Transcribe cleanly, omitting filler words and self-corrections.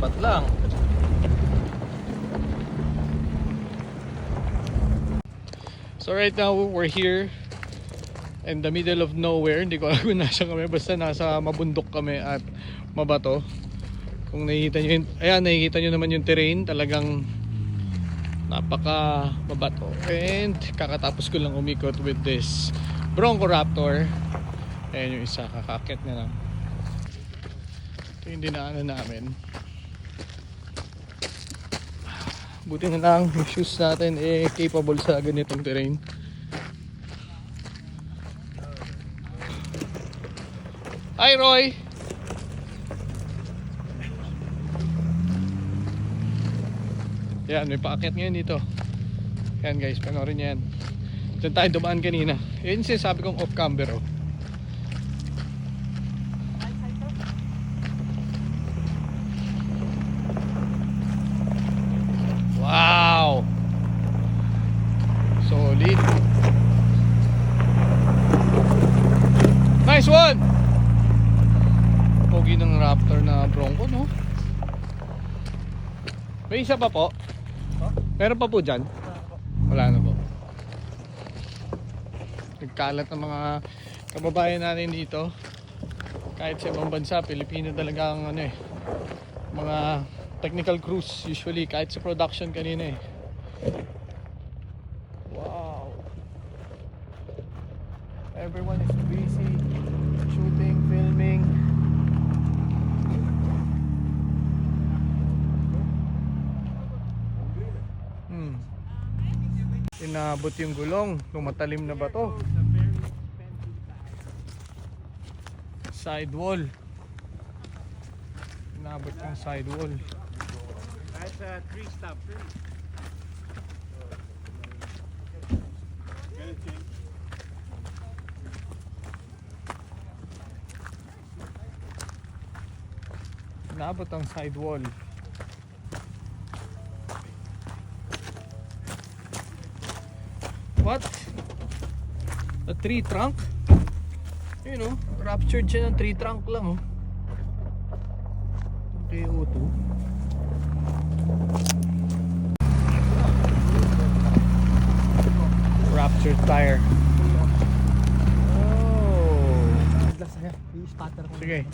Dapat lang. So right now we're here in the middle of nowhere. Hindi ko alam kung nasa kami, basta nasa mabundok kami at mabato. Kung nakikita nyo yun, ayan, nakikita nyo naman yung terrain. Talagang napaka mabato. And kakatapos ko lang umikot with this Bronco Raptor. Ayan yung isa, kakakit na lang. Ito yung dinaanan namin. Buti na lang yung shoes natin capable sa ganitong terrain. Hi Roy! Yan, may paakyat ngayon dito. Yan guys, panoorin yan. Diyan tayo dumaan kanina. Yan yung sinasabi kong off camber oh. Wow! Solid. Nice one! Pogi ng Raptor na Bronco, no? May isa pa po? Meron pa po dyan? Wala na po. Nagkalat ng mga kababayan natin dito. Kahit sa ibang bansa, Pilipino talaga ang ano mga technical crews usually, kahit sa production kanina Wow. Everyone is busy shooting, filming. Inabot yung gulong ng matalim na bato. Sidewall. Inabot yung sidewall. That's a 3-stop. Inabot ang sidewall. What? A tree trunk? You know, ruptured siya ng tree trunk lang oh. Okay, O2. Ruptured tire. Oh. Sige.